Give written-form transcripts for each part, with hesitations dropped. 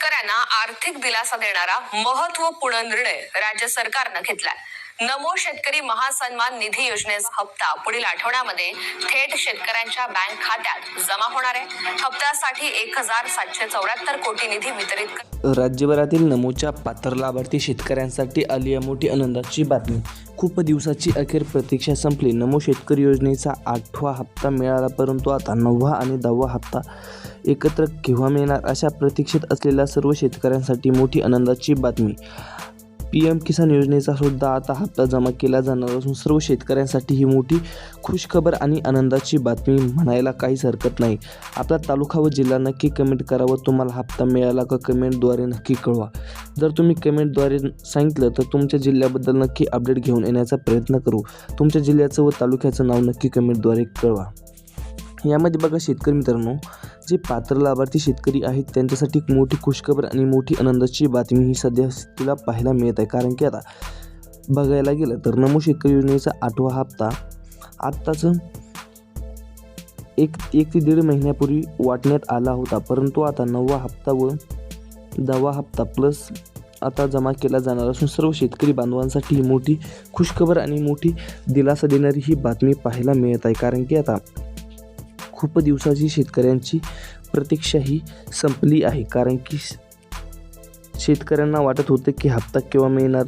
शेतकऱ्यांना आर्थिक दिलासा देणारा महत्त्वपूर्ण निर्णय राज्य सरकारनं घेतलाय. नमो शेतकरी महासन्मान निधी योजनेचा हप्ता पुढील आठवड्यामध्ये थेट शेतकऱ्यांच्या बँक खात्यात जमा होणार आहे. हप्त्यासाठी 1774 कोटी निधी वितरित. राज्यभरातील नमोच्या पात्र लाभार्थी शेतकऱ्यांसाठी आली आहे मोठी आनंदाची बातमी. खूप दिवसाची अखेर प्रतीक्षा संपली. नमो शेतकरी योजनेचा 8वा हप्ता मिळाला, परंतु आता 9वा आणि 10वा हप्ता एकत्र केव्हा मिळणार अशा प्रतीक्षेत असलेल्या सर्व शेतकऱ्यांसाठी मोठी आनंदाची बातमी. PM किसान योजनेचा सुद्धा आता हप्ता जमा केला जाणार असून सर्व शेतकऱ्यांसाठी ही मोठी खुशखबर आणि आनंदाची बातमी म्हणायला काहीच हरकत नाही. आपला तालुका व जिल्हा नक्की कमेंट करा व तुम्हाला हप्ता मिळाला का कमेंटद्वारे नक्की कळवा. जर तुम्ही कमेंटद्वारे सांगितलं तर तुमच्या जिल्ह्याबद्दल नक्की अपडेट घेऊन येण्याचा प्रयत्न करू. तुमच्या जिल्ह्याचं व तालुक्याचं नाव नक्की कमेंटद्वारे कळवा. यामध्ये बघा शेतकरी मित्रांनो, जे पात्र लाभार्थी शेतकरी आहेत त्यांच्यासाठी एक मोठी खुशखबर आणि मोठी आनंदाची बातमी ही सध्या तिला पाहायला मिळत आहे. कारण की आता बघायला गेलं तर नमो शेतकरी योजनेचा 8वा हप्ता आत्ताच एक ते 1.5 महिन्यापूर्वी वाटण्यात आला होता, परंतु आता 9वा हप्ता व 10वा हप्ता प्लस आता जमा केला जाणार असून सर्व शेतकरी बांधवांसाठी ही मोठी खुशखबर आणि मोठी दिलासा देणारी ही बातमी पाहायला मिळत आहे. कारण की आता खूप दिवसाची शेतकऱ्यांची प्रतीक्षा ही संपली आहे. कारण की शेतकऱ्यांना वाटत होते की हप्ता केव्हा मिळणार,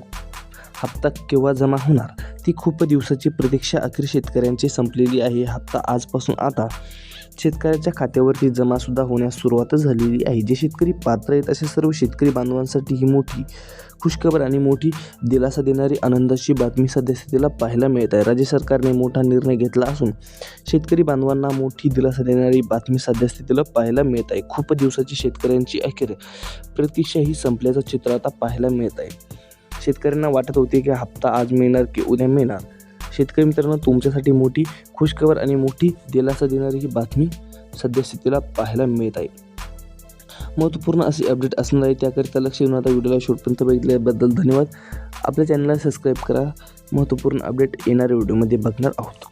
हप्ता केव्हा जमा होणार. ती खूप दिवसाची प्रतीक्षा अखेर शेतकऱ्यांची संपलेली आहे. हप्ता आजपासून आता शेतकऱ्याच्या खात्यावरती जमासुद्धा होण्यास सुरुवात झालेली आहे. जे शेतकरी पात्र आहेत अशा सर्व शेतकरी बांधवांसाठी ही मोठी खुशखबर आणि मोठी दिलासा देणारी आनंदाची बातमी सध्या स्थितीला पाहायला मिळत आहे. राज्य सरकारने मोठा निर्णय घेतला असून शेतकरी बांधवांना मोठी दिलासा देणारी बातमी सध्या स्थितीला पाहायला मिळत आहे. खूप दिवसाची शेतकऱ्यांची अखेर प्रतीक्षा ही संपल्याचं चित्र आता पाहायला मिळत आहे. शेतकऱ्यांना वाटत होते की हप्ता आज मिळणार की उद्या मिळणार. शेतकरी मित्रांनो, तुमच्यासाठी मोठी खुशखबर आणि मोठी दिलासा देणारी ही बातमी सध्या स्थितीला पाहायला मिळत आहे. महत्त्वपूर्ण अशी अपडेट असणार आहे, त्याकरिता लक्ष देऊन आता व्हिडिओला शेवटपर्यंत बघितल्याबद्दल धन्यवाद. आपल्या चॅनलला सबस्क्राईब करा. महत्त्वपूर्ण अपडेट येणाऱ्या व्हिडिओमध्ये बघणार आहोत.